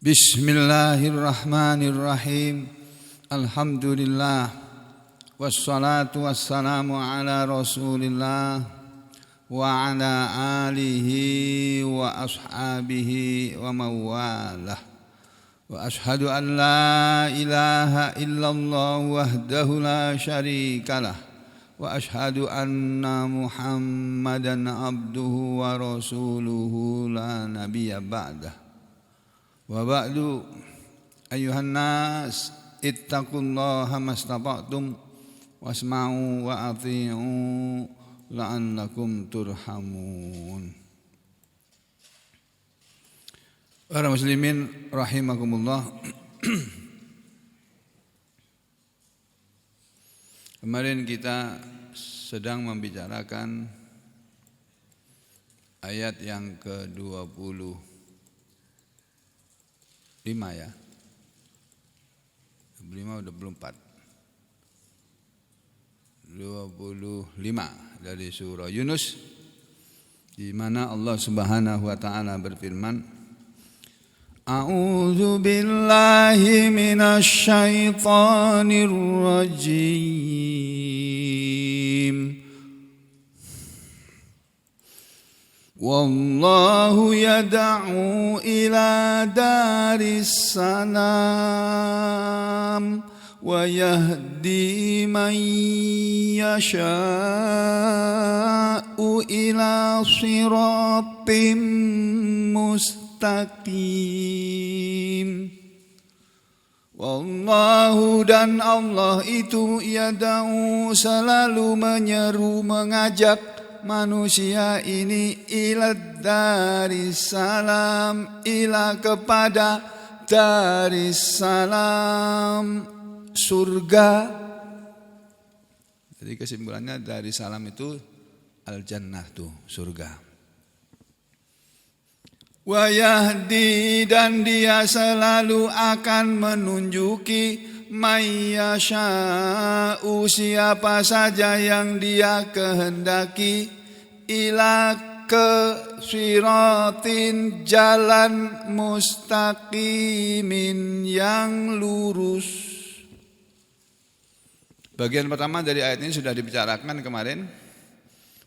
Bismillahirrahmanirrahim. Alhamdulillah. Wassalatu wassalamu ala Rasulillah wa ala alihi wa ashabihi wa mawalah. Wa ashhadu an la ilaha illallah wahdahu la syarikalah. Wa ashhadu anna Muhammadan abduhu wa rasuluhu la nabiyya ba'dah. Wa ba'du ayyuhan nas ittaqullaha mastata'tum wasma'u wa athi'u la'allakum turhamun. Para muslimin rahimakumullah. Kemarin kita sedang membicarakan ayat yang ke-25 ya. 25 udah belum 4. 25 dari surah Yunus, di mana Allah Subhanahu wa taala berfirman, A'udzu billahi minasy syaithanir rajim. Wallahu yad'u ila daris salam wa yahdi man yasha'u ila siratim mustaqim. Wallahu, dan Allah itu yad'u, selalu menyeru, mengajak manusia ini ila daris salam, ila kepada daris salam, surga. Jadi kesimpulannya dari salam itu al-jannah tuh, surga. Wa yahdi, dan dia selalu akan menunjuki mayyasha'u, siapa saja yang dia kehendaki, ila ke siratin, jalan mustaqimin, yang lurus. Bagian pertama dari ayat ini sudah dibicarakan kemarin,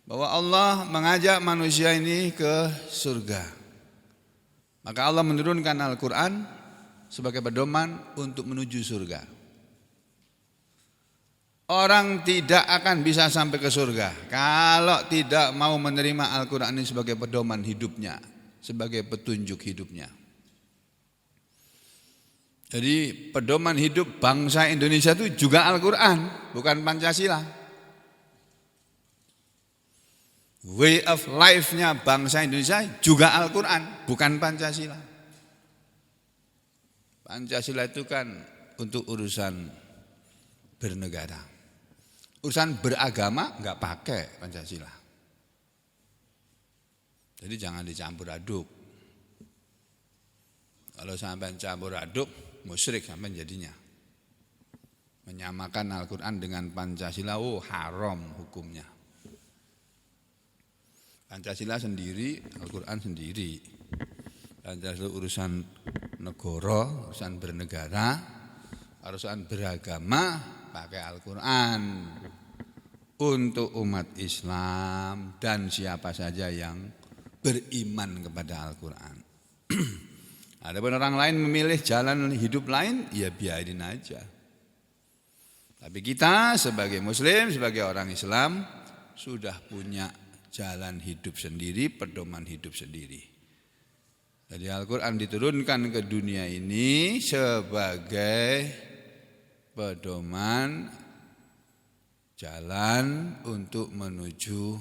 bahwa Allah mengajak manusia ini ke surga. Maka Allah menurunkan Al-Quran sebagai pedoman untuk menuju surga. Orang tidak akan bisa sampai ke surga kalau tidak mau menerima Al-Quran ini sebagai pedoman hidupnya, sebagai petunjuk hidupnya. Jadi pedoman hidup bangsa Indonesia itu juga Al-Quran, bukan Pancasila. Way of life-nya bangsa Indonesia juga Al-Quran, bukan Pancasila. Pancasila itu kan untuk urusan bernegara. Urusan beragama enggak pakai Pancasila. Jadi jangan dicampur aduk. Kalau sampai campur aduk, musyrik sampai jadinya. Menyamakan Al-Quran dengan Pancasila, haram hukumnya. Pancasila sendiri, Al-Quran sendiri. Pancasila urusan negara, urusan bernegara, urusan beragama, pakai Al-Quran. Untuk umat Islam dan siapa saja yang beriman kepada Al-Quran. Adapun orang lain memilih jalan hidup lain, ya biarin aja. Tapi kita sebagai Muslim, sebagai orang Islam, sudah punya jalan hidup sendiri, pedoman hidup sendiri. Jadi Al-Quran diturunkan ke dunia ini sebagai pedoman jalan untuk menuju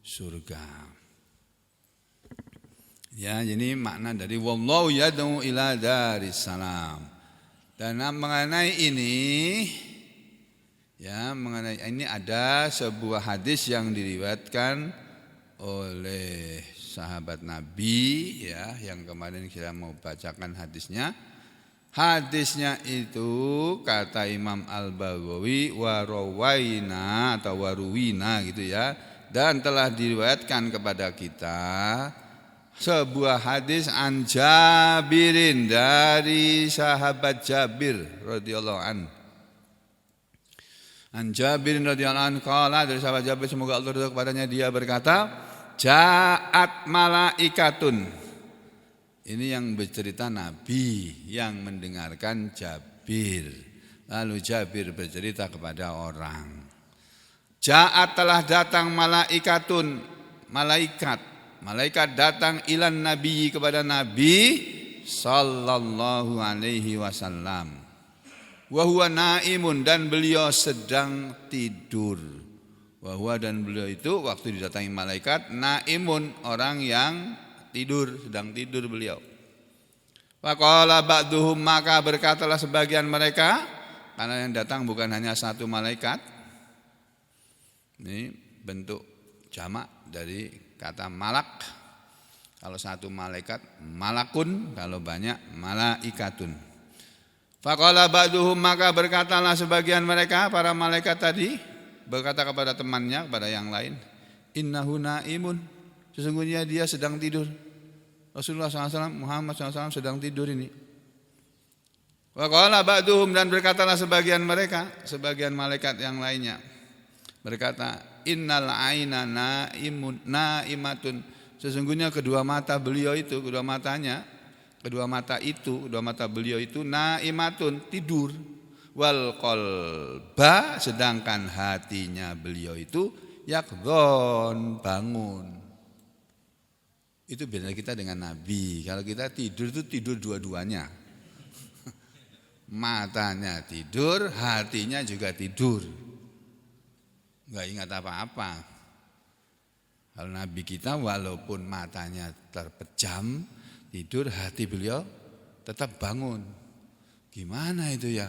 surga. Ya, ini makna dari wallahu yad'u ila daris salam. Dan mengenai ini, ya, mengenai ini ada sebuah hadis yang diriwayatkan oleh sahabat Nabi, ya, yang kemarin kita mau bacakan hadisnya. Hadisnya itu kata Imam Al-Baghawi warawaina atau waruwina gitu ya, dan telah diriwayatkan kepada kita sebuah hadis an Jabirin dari sahabat Jabir radhiyallahu an. An Jabirin radhiyallahu an qala, dari sahabat Jabir semoga Allah ridha kepadanya, dia berkata, ja'at malaikatun. Ini yang bercerita Nabi yang mendengarkan Jabir. Lalu Jabir bercerita kepada orang. Ja'at, telah datang malaikatun, malaikat datang ilan nabi, kepada Nabi sallallahu alaihi wasallam. Wa huwa naimun, dan beliau sedang tidur. Wa huwa, dan beliau itu waktu didatangi malaikat, naimun, orang yang tidur, sedang tidur beliau. Faqala ba'duhum, maka berkatalah sebagian mereka, karena yang datang bukan hanya satu malaikat. Ini bentuk jamak dari kata malak. Kalau satu malaikat malakun, kalau banyak malaikatun. Faqala ba'duhum, maka berkatalah sebagian mereka, para malaikat tadi, berkata kepada temannya, kepada yang lain, innahu naimun, sesungguhnya dia sedang tidur. Rasulullah SAW, Muhammad SAW sedang tidur ini. Faqala ba'duhum, dan berkatalah sebagian mereka, sebagian malaikat yang lainnya, berkata, innal aina naimatun, sesungguhnya kedua mata beliau itu, kedua mata beliau itu naimatun, tidur. Wal qalba, sedangkan hatinya beliau itu yakdhon, bangun. Itu beda kita dengan Nabi. Kalau kita tidur itu tidur dua-duanya. Matanya tidur, hatinya juga tidur. Enggak ingat apa-apa. Kalau Nabi kita walaupun matanya terpejam tidur, hati beliau tetap bangun. Gimana itu ya?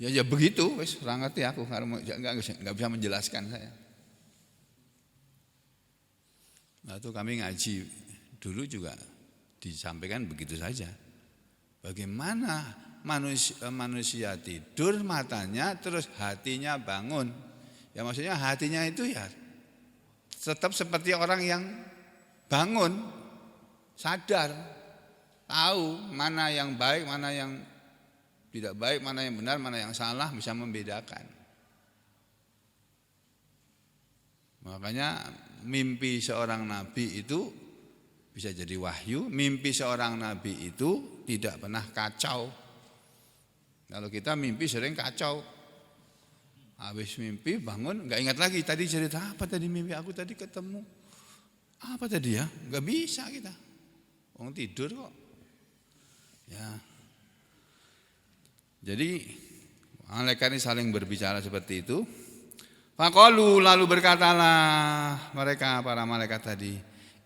Ya begitu, wis ora ngerti aku, enggak bisa menjelaskan saya. Nah, itu kami ngaji dulu juga disampaikan begitu saja. Bagaimana manusia tidur matanya terus hatinya bangun? Ya maksudnya hatinya itu ya tetap seperti orang yang bangun, sadar, tahu mana yang baik, mana yang tidak baik, mana yang benar, mana yang salah, bisa membedakan. Makanya mimpi seorang nabi itu bisa jadi wahyu, mimpi seorang nabi itu tidak pernah kacau. Kalau kita mimpi sering kacau. Habis mimpi bangun enggak ingat lagi tadi cerita apa tadi mimpi aku tadi ketemu. Apa tadi ya? Enggak bisa kita. Orang tidur kok. Ya. Jadi malaikat ini saling berbicara seperti itu. Faqalu, lalu berkatalah mereka, para malaikat tadi,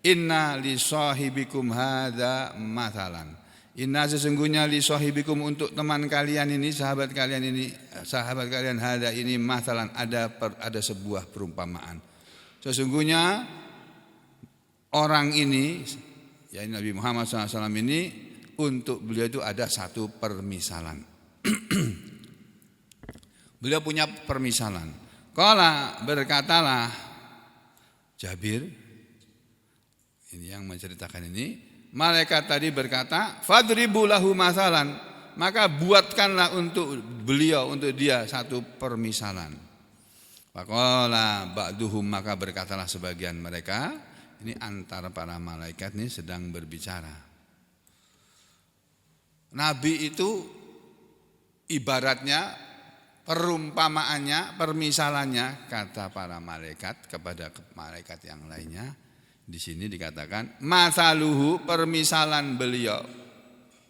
inna li sahibikum hadza mathalan. Inna, sesungguhnya li sahibikum, untuk teman kalian ini, sahabat kalian hadza ini mathalan, ada sebuah perumpamaan. Sesungguhnya orang ini, ya Nabi Muhammad SAW ini, untuk beliau itu ada satu permisalan. Beliau punya permisalan. Qala, berkatalah Jabir, ini yang menceritakan ini, malaikat tadi berkata, fadribu lahu masalan, maka buatkanlah untuk beliau, untuk dia satu permisalan. Faqala ba'duhum, maka berkatalah sebagian mereka, ini antara para malaikat ini sedang berbicara. Nabi itu ibaratnya, perumpamaannya, permisalannya, kata para malaikat kepada malaikat yang lainnya. Di sini dikatakan masaluhu, permisalan beliau,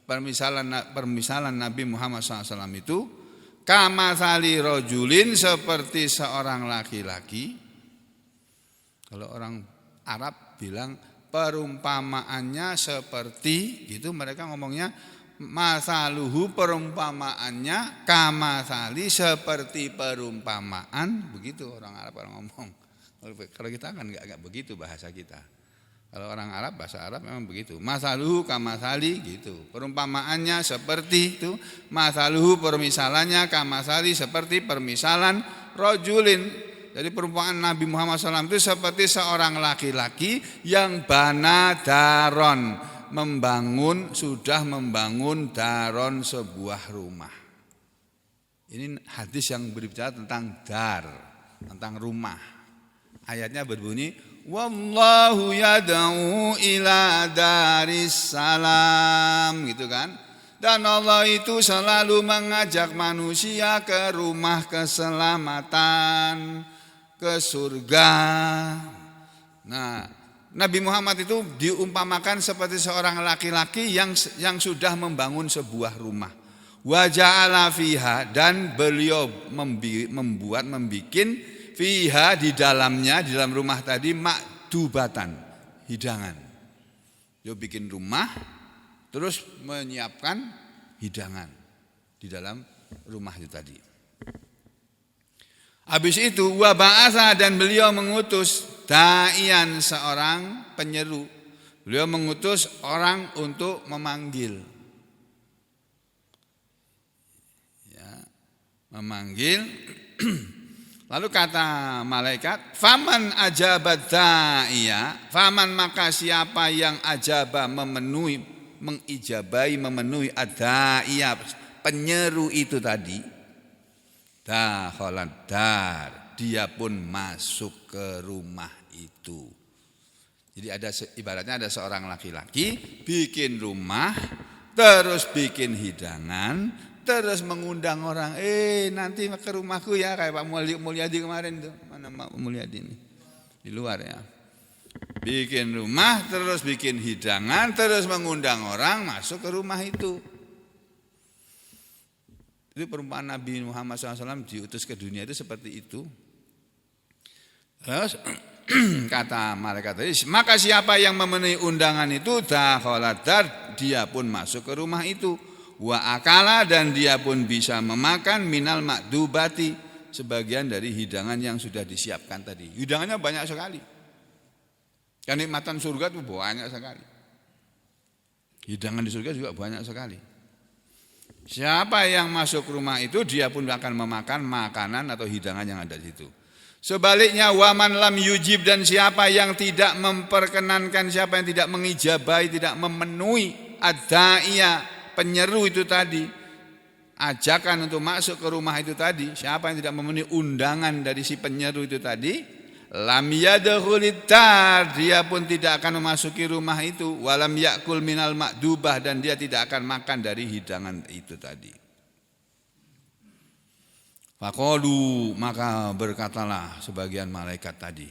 permisalan Nabi Muhammad SAW itu kamasali rojulin, seperti seorang laki-laki. Kalau orang Arab bilang perumpamaannya seperti gitu, mereka ngomongnya masaluhu, perumpamaannya kamasali, seperti perumpamaan, begitu orang Arab orang ngomong. Kalau kita kan enggak begitu bahasa kita. Kalau orang Arab, bahasa Arab memang begitu. Masaluhu kamasali gitu. Perumpamaannya seperti itu. Masaluhu, permisalannya kamasali, seperti permisalan rojulin, Jadi perumpamaan Nabi Muhammad SAW itu seperti seorang laki-laki yang bana daron, sudah membangun daron sebuah rumah. Ini hadis yang berbicara tentang dar, tentang rumah. Ayatnya berbunyi, wallahu yad'u ila daris salam, gitu kan? Dan Allah itu selalu mengajak manusia ke rumah keselamatan, ke surga. Nah, Nabi Muhammad itu diumpamakan seperti seorang laki-laki yang sudah membangun sebuah rumah. Wa ja'ala fiha, dan beliau membuat fiha di dalamnya, di dalam rumah tadi, makdubatan, hidangan. Dia bikin rumah terus menyiapkan hidangan di dalam rumah itu tadi. Habis itu wa ba'atha, dan beliau mengutus da'ian, seorang penyeru. Beliau mengutus orang untuk memanggil. Ya, memanggil. Lalu kata malaikat, faman ajabat da'iya, faman, maka siapa yang ajaba, memenuhi ad-da'iya, penyeru itu tadi, dakhalat dar, dia pun masuk ke rumah itu. Jadi ibaratnya ada seorang laki-laki bikin rumah, terus bikin hidangan, terus mengundang orang, nanti ke rumahku ya, kayak Pak Mulyadi kemarin tuh. Mana Pak Mulyadi ini? Di luar ya. Bikin rumah, terus bikin hidangan, terus mengundang orang masuk ke rumah itu. Itu perumpamaan Nabi Muhammad SAW diutus ke dunia itu seperti itu. Terus kata malaikat tadi, maka siapa yang memenuhi undangan itu, dakhalat dar, dia pun masuk ke rumah itu. Wa akala, dan dia pun bisa memakan minal makdubati, sebagian dari hidangan yang sudah disiapkan tadi. Hidangannya banyak sekali. Kenikmatan surga itu banyak sekali. Hidangan di surga juga banyak sekali. Siapa yang masuk rumah itu, dia pun akan memakan makanan atau hidangan yang ada di situ. Sebaliknya waman lam yujib, dan siapa yang tidak memperkenankan, siapa yang tidak mengijabahi, tidak memenuhi ad-da'iya, penyeru itu tadi, ajakan untuk masuk ke rumah itu tadi, siapa yang tidak memenuhi undangan dari si penyeru itu tadi, lam yadkhulid dar, dia pun tidak akan memasuki rumah itu, walam yakul minal makdubah, dan dia tidak akan makan dari hidangan itu tadi. Faqalu, maka berkatalah sebagian malaikat tadi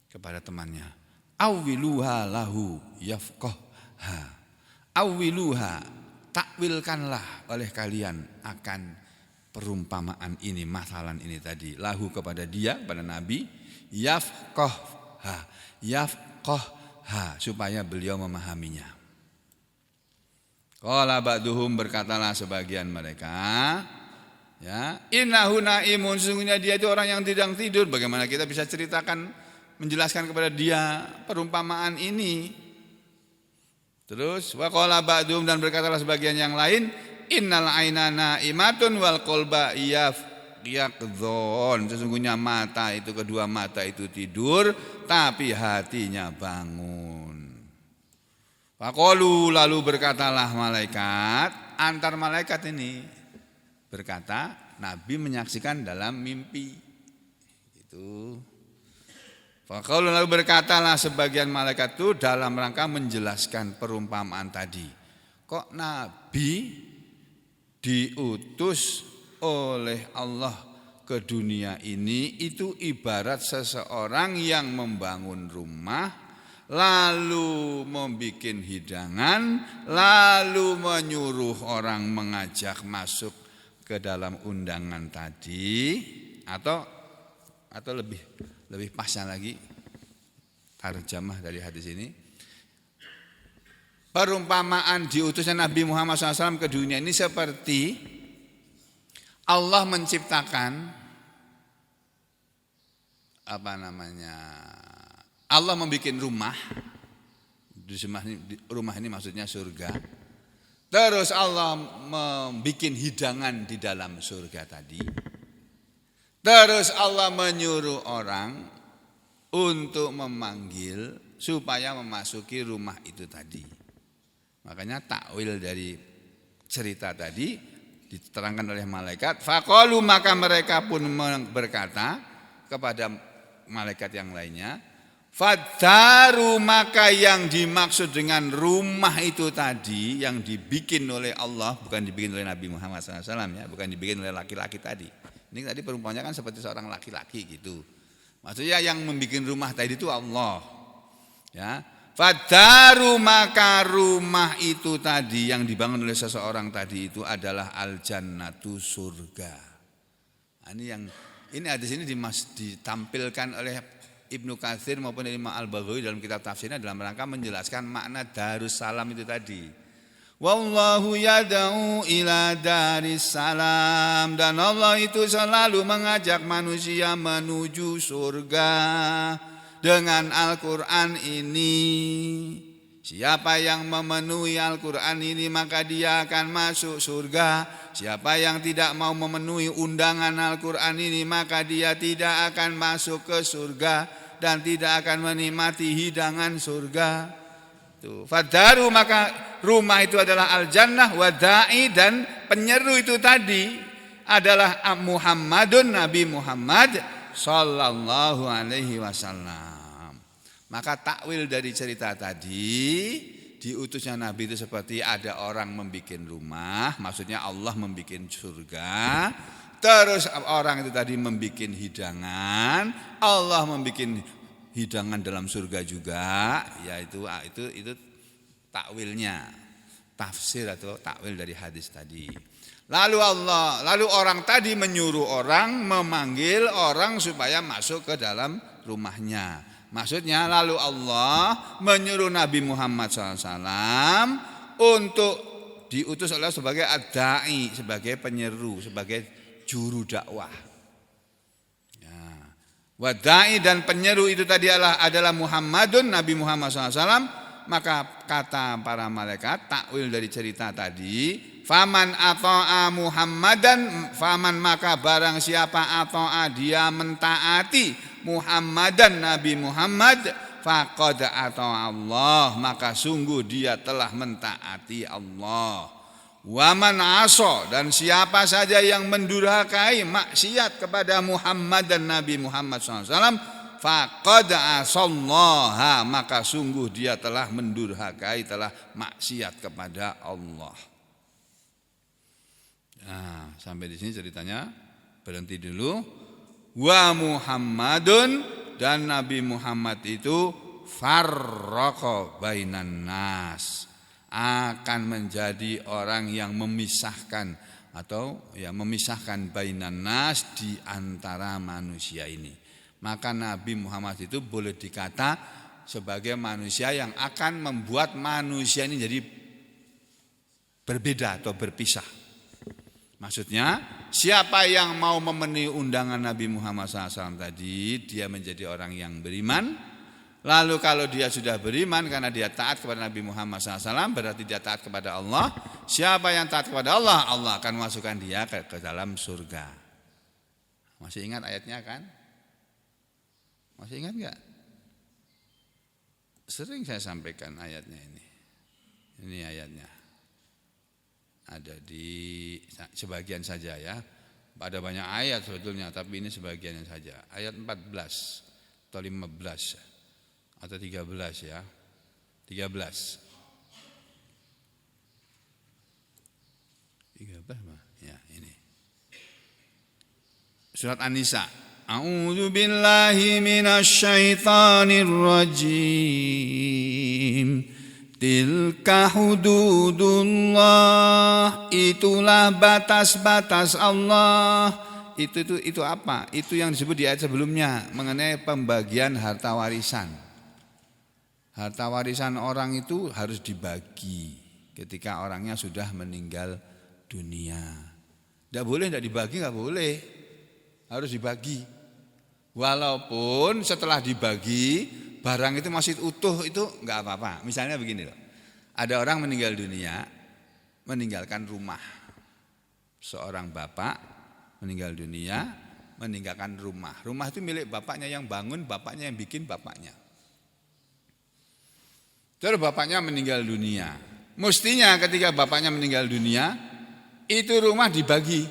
kepada temannya, awiluha lahu yafqahha, awiluha, takwilkanlah oleh kalian akan perumpamaan ini, masalan ini tadi, lahu kepada dia, pada Nabi, yafqahha, supaya beliau memahaminya. Qala ba'duhum, berkatalah sebagian mereka, ya, innahu naimun, sesungguhnya dia itu orang yang tidak tidur. Bagaimana kita bisa ceritakan, menjelaskan kepada dia perumpamaan ini? Terus wa qala ba'duhum, dan berkatalah sebagian yang lain, innal aina naimatun wal qalba yaqdhon, sesungguhnya mata itu, kedua mata itu tidur, tapi hatinya bangun. Faqalu, lalu berkatalah malaikat, antar malaikat ini berkata, Nabi menyaksikan dalam mimpi. Itu. Faqalu, lalu berkatalah sebagian malaikat itu dalam rangka menjelaskan perumpamaan tadi. Kok Nabi diutus oleh Allah ke dunia ini itu ibarat seseorang yang membangun rumah, lalu membuat hidangan, lalu menyuruh orang mengajak masuk ke dalam undangan tadi, atau lebih pasnya lagi tarjamah dari hadis ini, perumpamaan diutusnya Nabi Muhammad SAW ke dunia ini seperti Allah menciptakan Allah membuat rumah. Rumah ini maksudnya surga. Terus Allah membuat hidangan di dalam surga tadi. Terus Allah menyuruh orang untuk memanggil supaya memasuki rumah itu tadi. Makanya takwil dari cerita tadi diterangkan oleh malaikat. Faqalu, maka mereka pun berkata kepada malaikat yang lainnya, fadaru, maka yang dimaksud dengan rumah itu tadi yang dibikin oleh Allah, bukan dibikin oleh Nabi Muhammad SAW ya, bukan dibikin oleh laki-laki tadi. Ini tadi perumpamannya kan seperti seorang laki-laki gitu. Maksudnya yang membikin rumah tadi itu Allah. Ya, fadaru, maka rumah itu tadi yang dibangun oleh seseorang tadi itu adalah al-jannatu, surga. Ini hadis ini ditampilkan oleh Ibnu Katsir maupun Imam Al-Baghawi dalam kitab tafsirnya dalam rangka menjelaskan makna Darussalam itu tadi. Wallahu yad'u ila darissalam, dan Allah itu selalu mengajak manusia menuju surga dengan Al-Qur'an ini. Siapa yang memenuhi Al-Qur'an ini maka dia akan masuk surga. Siapa yang tidak mau memenuhi undangan Al-Qur'an ini maka dia tidak akan masuk ke surga dan tidak akan menikmati hidangan surga. Tuh, fadaru, maka rumah itu adalah al-jannah, wada'i, dan penyeru itu tadi adalah Muhammadun, Nabi Muhammad sallallahu alaihi wasallam. Maka takwil dari cerita tadi, diutusnya Nabi itu seperti ada orang membikin rumah, maksudnya Allah membikin surga. Terus orang itu tadi membikin hidangan, Allah membikin hidangan dalam surga juga, yaitu itu takwilnya, tafsir atau takwil dari hadis tadi. Lalu orang tadi menyuruh orang, memanggil orang supaya masuk ke dalam rumahnya. Maksudnya lalu Allah menyuruh Nabi Muhammad SAW untuk diutus oleh sebagai ad-da'i, sebagai penyeru, sebagai juru dakwah. Wadai, dan penyeru itu tadi adalah Muhammadun, Nabi Muhammad SAW. Maka kata para malaikat, takwil dari cerita tadi, faman ata'a Muhammadan, faman, maka barang siapa ata'a, dia mentaati Muhammadan, Nabi Muhammad, faqad ata'a Allah, maka sungguh dia telah mentaati Allah. Waman aso, dan siapa saja yang mendurhakai maksiat kepada Muhammad dan Nabi Muhammad SAW, faqad asallaha, maka sungguh dia telah mendurhakai, telah maksiat kepada Allah. Nah, sampai di sini ceritanya berhenti dulu. Wa Muhammadun, dan Nabi Muhammad itu farraqa bainan nas, akan menjadi orang yang memisahkan atau memisahkan bainan nas, di antara manusia ini. Maka Nabi Muhammad itu boleh dikata sebagai manusia yang akan membuat manusia ini jadi berbeda atau berpisah. Maksudnya siapa yang mau memenuhi undangan Nabi Muhammad SAW tadi, dia menjadi orang yang beriman. Lalu kalau dia sudah beriman karena dia taat kepada Nabi Muhammad SAW, berarti dia taat kepada Allah. Siapa yang taat kepada Allah, Allah akan masukkan dia ke dalam surga. Masih ingat ayatnya kan? Masih ingat enggak? Sering saya sampaikan ayatnya ini. Ini ayatnya. Ada di sebagian saja ya. Ada banyak ayat sebetulnya, tapi ini sebagiannya saja. Ayat 14 atau 15 atau 13 ya. 13 mah ya, ini. Surat An-Nisa. A'udzu billahi minasyaitonir rajim. Tilka hududullah, itulah batas-batas Allah. Itu apa? Itu yang disebut di ayat sebelumnya mengenai pembagian harta warisan. Harta warisan orang itu harus dibagi ketika orangnya sudah meninggal dunia. Tidak boleh tidak dibagi, nggak boleh. Harus dibagi. Walaupun setelah dibagi barang itu masih utuh, itu nggak apa-apa. Misalnya begini loh, ada orang meninggal dunia, meninggalkan rumah. Seorang bapak meninggal dunia, meninggalkan rumah. Rumah itu milik bapaknya, yang bangun bapaknya, yang bikin bapaknya. Terus bapaknya meninggal dunia. Mestinya ketika bapaknya meninggal dunia, itu rumah dibagi.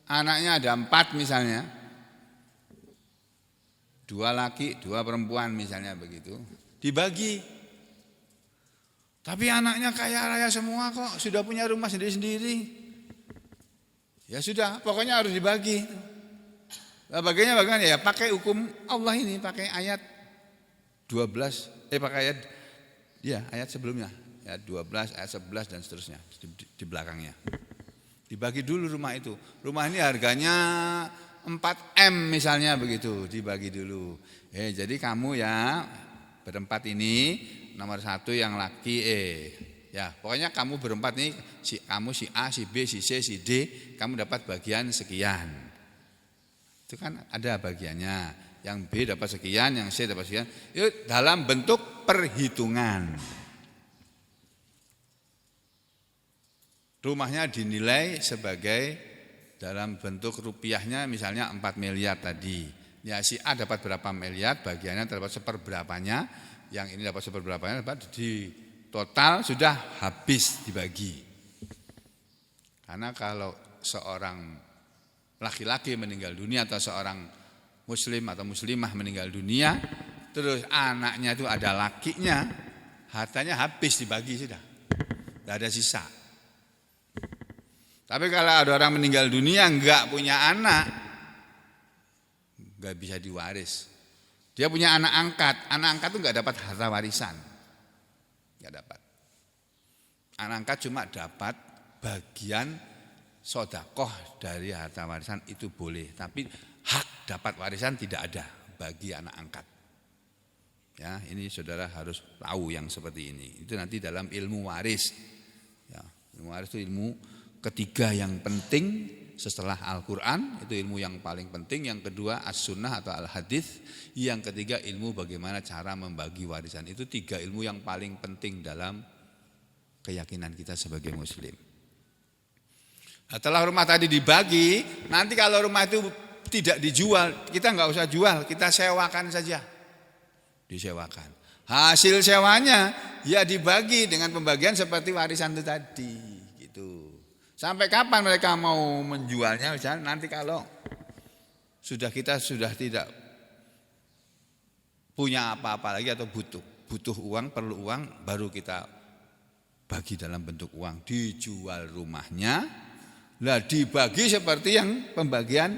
Anaknya ada 4 misalnya. 2 laki, 2 perempuan misalnya begitu. Dibagi. Tapi anaknya kaya raya semua kok, sudah punya rumah sendiri-sendiri. Ya sudah, pokoknya harus dibagi. Nah, bagaimana ya? Pakai hukum Allah ini, pakai ayat 12, pakai ayat sebelumnya, ayat 12, ayat 11 dan seterusnya di belakangnya. Dibagi dulu rumah itu. Rumah ini harganya 4M misalnya begitu, dibagi dulu. Jadi kamu ya berempat ini, nomor 1 yang laki ya pokoknya kamu berempat nih, kamu si A, si B, si C, si D, kamu dapat bagian sekian. Itu kan ada bagiannya. Yang B dapat sekian, yang C dapat sekian. Itu dalam bentuk perhitungan. Rumahnya dinilai sebagai dalam bentuk rupiahnya misalnya 4 miliar tadi. Ya si A dapat berapa miliar, bagiannya dapat seperberapanya, yang ini dapat seperberapanya, dapat di total sudah habis dibagi. Karena kalau seorang laki-laki meninggal dunia atau seorang muslim atau muslimah meninggal dunia, terus anaknya itu ada lakinya, hartanya habis dibagi sudah, tidak ada sisa. Tapi kalau ada orang meninggal dunia enggak punya anak, enggak bisa diwaris. Dia punya anak angkat itu enggak dapat harta warisan, enggak dapat. Anak angkat cuma dapat bagian sedekah dari harta warisan itu boleh, tapi hak dapat warisan tidak ada bagi anak angkat. Ya, ini saudara harus tahu yang seperti ini. Itu nanti dalam ilmu waris. Ya, ilmu waris itu ilmu ketiga yang penting setelah Al-Quran, itu ilmu yang paling penting. Yang kedua as-sunnah atau al-hadis. Yang ketiga ilmu bagaimana cara membagi warisan. Itu 3 ilmu yang paling penting dalam keyakinan kita sebagai muslim. Setelah rumah tadi dibagi, nanti kalau rumah itu tidak dijual, kita enggak usah jual, kita sewakan saja. Disewakan. Hasil sewanya ya dibagi dengan pembagian seperti warisan itu tadi, gitu. Sampai kapan mereka mau menjualnya? Misalnya nanti kalau kita sudah tidak punya apa-apa lagi atau butuh uang, perlu uang, baru kita bagi dalam bentuk uang, dijual rumahnya, lah dibagi seperti yang pembagian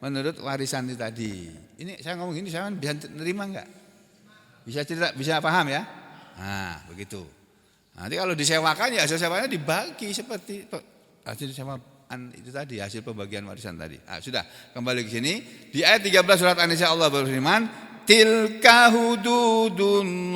menurut warisan itu tadi. Ini saya ngomong ini saya bisa nerima enggak? Bisa cerita, bisa paham ya? Nah, begitu. Nanti kalau disewakan ya hasil sewanya dibagi seperti hasil sewaan itu tadi, hasil pembagian warisan tadi. Sudah, kembali ke sini. Di ayat 13 surat An-Nisa Allah berfirman, tilka hududullah,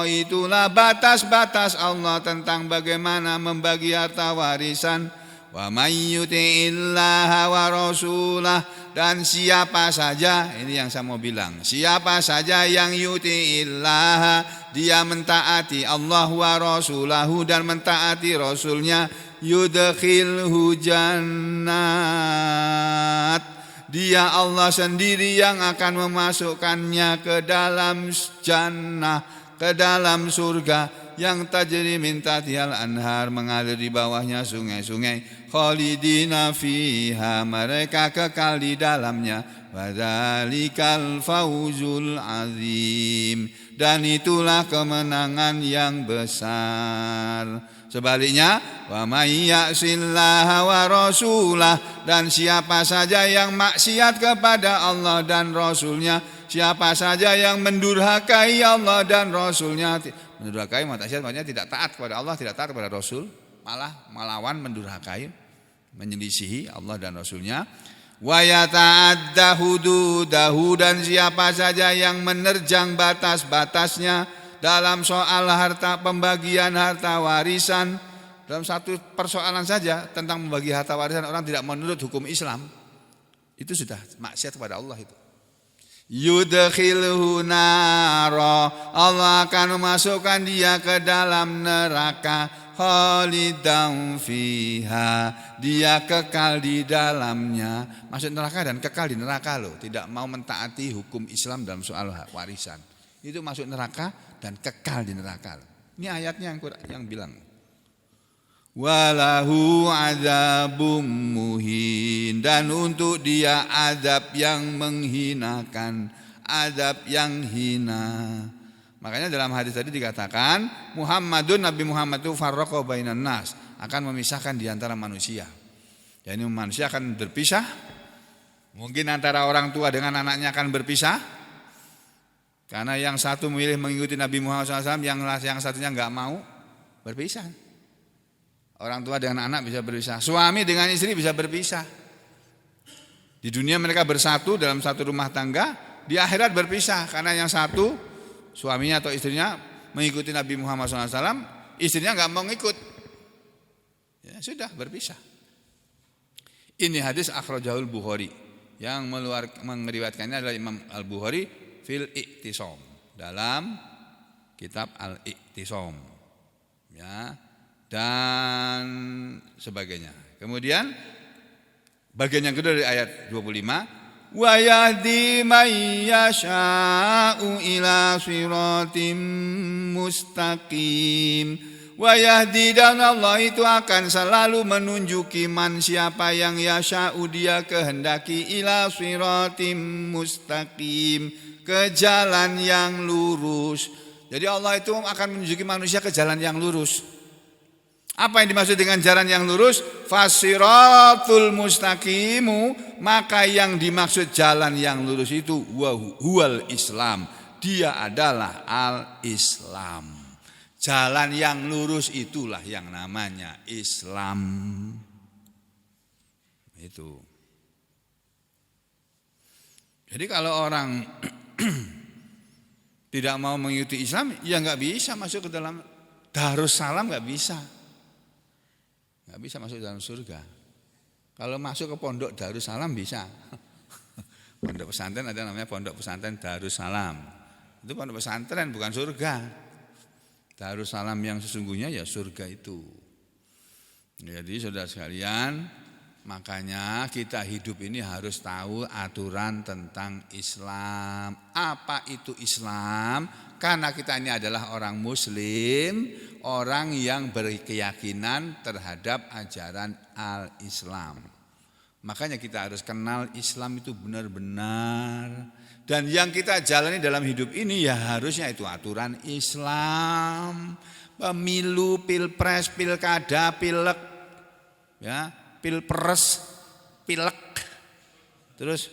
itulah batas-batas Allah tentang bagaimana membagi harta warisan. Wa may yuti'illaha wa rasulah, dan siapa saja, ini yang saya mau bilang, siapa saja yang yuti'illaha, dia mentaati Allah wa rasulahu, dan mentaati rasulnya, yudkhilhu jannat, dia Allah sendiri yang akan memasukkannya ke dalam jannah, ke dalam surga yang tajri min tahtihal anhar, mengalir di bawahnya sungai-sungai, khalidina fiha, mereka kekal di dalamnya, wadzalikal fauzul azim, dan itulah kemenangan yang besar. Sebaliknya, wa may ya'sillaha wa rasulah, dan siapa saja yang maksiat kepada Allah dan Rasulnya, siapa saja yang mendurhakai Allah dan Rasulnya, mendurhakai maksudnya tidak taat kepada Allah, tidak taat kepada Rasul, malah melawan, mendurhakai, menyelisihi Allah dan Rasulnya. Wa yata'adda hududahu, dan siapa saja yang menerjang batas-batasnya dalam soal harta, pembagian harta warisan. Dalam satu persoalan saja tentang membagi harta warisan, orang tidak menurut hukum Islam, itu sudah maksiat kepada Allah itu. Yudkhilhu nara, Allah akan memasukkan dia ke dalam neraka. khalidan fiha, dia kekal di dalamnya. Masuk neraka dan kekal di neraka loh, tidak mau mentaati hukum Islam dalam soal hak warisan. Itu masuk neraka dan kekal di neraka loh. Ini ayatnya yang bilang. Walahu adzabum muhin, dan untuk dia azab yang menghinakan, azab yang hina. Makanya dalam hadis tadi dikatakan Muhammadun, Nabi Muhammad itu farraqa bainan nas, akan memisahkan di antara manusia. Jadi manusia akan berpisah. Mungkin antara orang tua dengan anaknya akan berpisah. Karena yang satu memilih mengikuti Nabi Muhammad SAW, yang satunya enggak mau, berpisah. Orang tua dengan anak bisa berpisah, suami dengan istri bisa berpisah. Di dunia mereka bersatu dalam satu rumah tangga, di akhirat berpisah karena yang satu suaminya atau istrinya mengikuti Nabi Muhammad SAW, istrinya nggak mau ngikut, ya sudah berpisah. Ini hadis akhrajahul Bukhari, yang meriwayatkannya adalah Imam Al Bukhari fil I'tisam, dalam kitab Al I'tisam, ya, dan sebagainya. Kemudian bagian yang kedua dari ayat 25, wa yahdi may yasha'u ila siratim mustaqim. Wa yahdi, dan Allah itu akan selalu menunjuki man, siapa yang yasha'u dia kehendaki, ila siratim mustaqim, ke jalan yang lurus. Jadi Allah itu akan menunjuki manusia ke jalan yang lurus. Apa yang dimaksud dengan jalan yang lurus? Fasiratul mustaqimu, maka yang dimaksud jalan yang lurus itu huwal Islam, dia adalah al-Islam. Jalan yang lurus itulah yang namanya Islam. Itu. Jadi kalau orang tidak mau mengikuti Islam, ya nggak bisa masuk ke dalam Darussalam, nggak bisa. Nggak bisa masuk dalam surga. Kalau masuk ke pondok Darussalam bisa. Pondok pesantren ada namanya pondok pesantren Darussalam. Itu pondok pesantren bukan surga. Darussalam yang sesungguhnya ya surga itu. Jadi saudara sekalian, makanya kita hidup ini harus tahu aturan tentang Islam. Apa itu Islam? Karena kita ini adalah orang Muslim, orang yang berkeyakinan terhadap ajaran al-Islam. Makanya kita harus kenal Islam itu benar-benar. Dan yang kita jalani dalam hidup ini ya harusnya itu aturan Islam. Pemilu, pilpres, pilkada, pilek, ya, pilpres, pilek, terus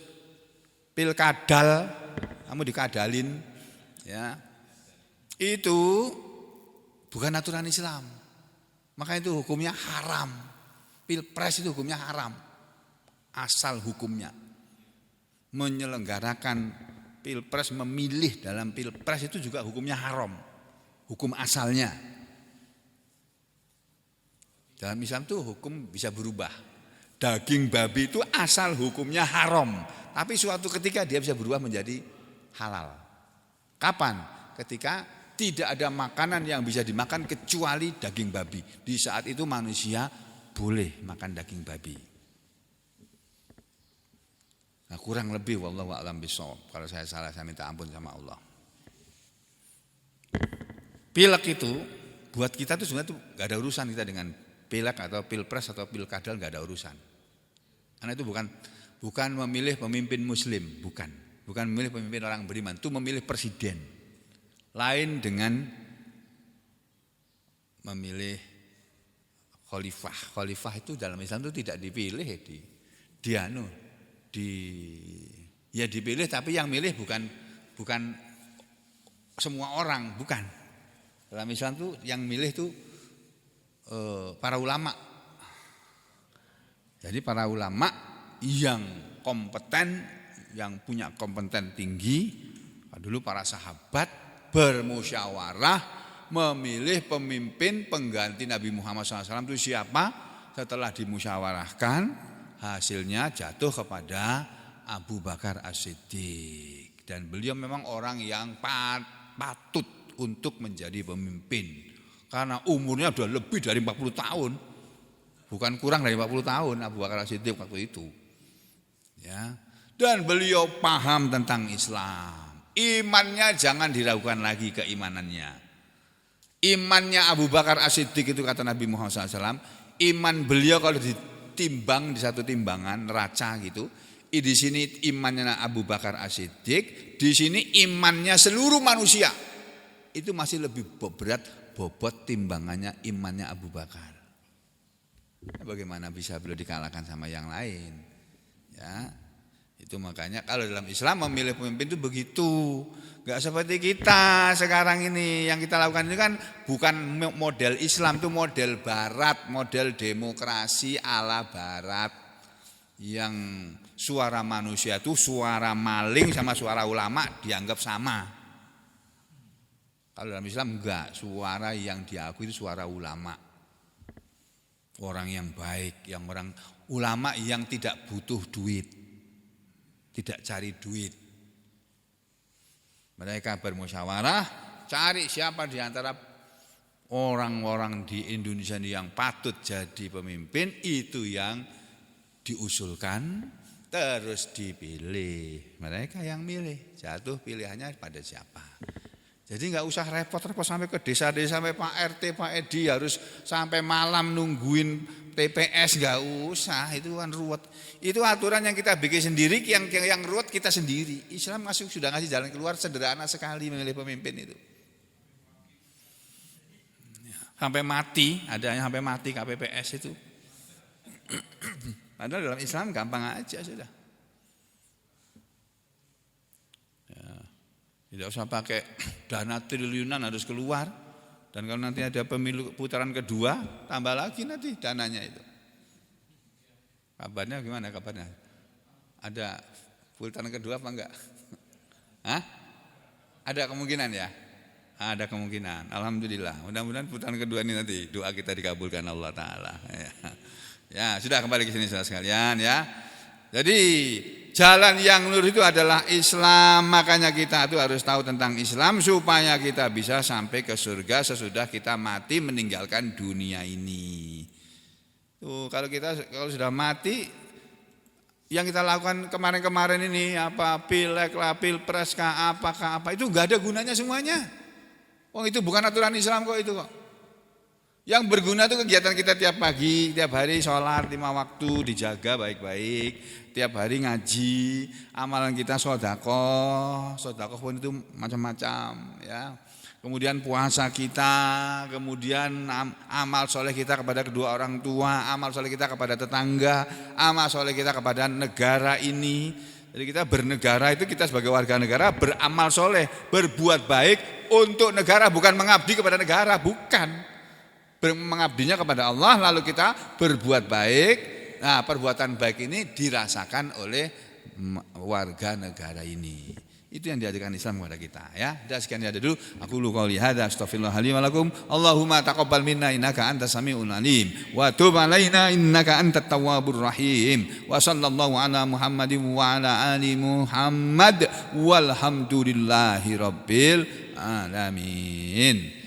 pilkadal, kamu dikadalin, ya, itu bukan aturan Islam. Maka itu hukumnya haram. Pilpres itu hukumnya haram. Asal hukumnya menyelenggarakan pilpres, memilih dalam pilpres itu juga hukumnya haram. Hukum asalnya. Dalam Islam itu hukum bisa berubah. Daging babi itu asal hukumnya haram, tapi suatu ketika dia bisa berubah menjadi halal. Kapan? Ketika tidak ada makanan yang bisa dimakan kecuali daging babi. Di saat itu manusia boleh makan daging babi. Nah, kurang lebih wallahu a'lam bishawab. Kalau saya salah saya minta ampun sama Allah. Pilek itu buat kita tuh sebenarnya tuh gak ada urusan kita dengan pilek atau pilpres atau pilkadal, gak ada urusan. Karena itu bukan memilih pemimpin muslim, bukan memilih pemimpin orang beriman, itu memilih presiden. Lain dengan memilih khalifah. Khalifah itu dalam Islam itu tidak dipilih, dipilih, tapi yang milih bukan semua orang, bukan. Dalam Islam itu yang milih itu para ulama. Jadi para ulama yang kompeten, yang punya kompeten tinggi, dulu para sahabat bermusyawarah memilih pemimpin pengganti Nabi Muhammad SAW itu siapa. Setelah dimusyawarahkan, hasilnya jatuh kepada Abu Bakar As-Siddiq. Dan beliau memang orang yang patut untuk menjadi pemimpin. Karena umurnya sudah lebih dari 40 tahun. Bukan kurang dari 40 tahun Abu Bakar As-Siddiq waktu itu. Ya. Dan beliau paham tentang Islam. Imannya jangan diragukan lagi keimanannya. Imannya Abu Bakar As-Siddiq itu kata Nabi Muhammad SAW, iman beliau kalau ditimbang di satu timbangan neraca gitu, di sini imannya Abu Bakar As-Siddiq, di sini imannya seluruh manusia. Itu masih lebih berat bobot timbangannya imannya Abu Bakar. Bagaimana bisa beliau dikalahkan sama yang lain? Ya, itu makanya kalau dalam Islam memilih pemimpin itu begitu. Gak seperti kita sekarang ini. Yang kita lakukan ini kan bukan model Islam, itu model Barat, model demokrasi ala Barat. Yang suara manusia itu suara maling sama suara ulama dianggap sama. Kalau dalam Islam enggak, suara yang diakui itu suara ulama. Orang yang baik, yang orang ulama yang tidak butuh duit. Tidak cari duit. Mereka bermusyawarah, cari siapa di antara orang-orang di Indonesia ini yang patut jadi pemimpin, itu yang diusulkan terus dipilih. Mereka yang milih, jatuh pilihannya pada siapa. Jadi enggak usah repot-repot sampai ke desa-desa, sampai Pak RT, Pak Edi harus sampai malam nungguin TPS, enggak usah, itu kan ruwet. Itu aturan yang kita bikin sendiri, yang ruwet kita sendiri. Islam sudah ngasih jalan keluar sederhana sekali memilih pemimpin itu. Sampai mati, ada yang sampai mati KPPS itu. Padahal dalam Islam gampang aja sudah. Tidak usah pakai dana triliunan harus keluar. Dan kalau nanti ada pemilu putaran kedua, tambah lagi nanti dananya itu. Kabarnya gimana kabarnya? Ada putaran kedua apa enggak? Hah? Ada kemungkinan ya? Ada kemungkinan. Alhamdulillah. Mudah-mudahan putaran kedua ini nanti doa kita dikabulkan Allah Ta'ala. Ya, sudah kembali ke sini saudara sekalian ya. Jadi jalan yang lurus itu adalah Islam. Makanya kita itu harus tahu tentang Islam supaya kita bisa sampai ke surga sesudah kita mati meninggalkan dunia ini. Tuh, kalau sudah mati, yang kita lakukan kemarin-kemarin ini apa pilek lah, pilpres kah apa itu nggak ada gunanya semuanya. Oh itu bukan aturan Islam kok itu kok. Yang berguna itu kegiatan kita tiap pagi, tiap hari sholat 5 waktu dijaga baik-baik, tiap hari ngaji, amalan kita sedekah pun itu macam-macam ya. Kemudian puasa kita, kemudian amal soleh kita kepada kedua orang tua, amal soleh kita kepada tetangga, amal soleh kita kepada negara ini. Jadi kita bernegara itu kita sebagai warga negara beramal soleh, berbuat baik untuk negara, bukan mengabdi kepada negara, bukan. Mengabdinya kepada Allah lalu kita berbuat baik. Nah, perbuatan baik ini dirasakan oleh warga negara ini. Itu yang diajarkan Islam kepada kita ya. Dah sekian ada dulu. Aku lu qauli hadza astaghfirullah li wa lakum. Allahumma taqabbal minna innaka antas samiul alim wa tub alaina innaka antat tawwabur rahim. Wa sallallahu ala Muhammadin wa ala ali Muhammad walhamdulillahi rabbil alamin.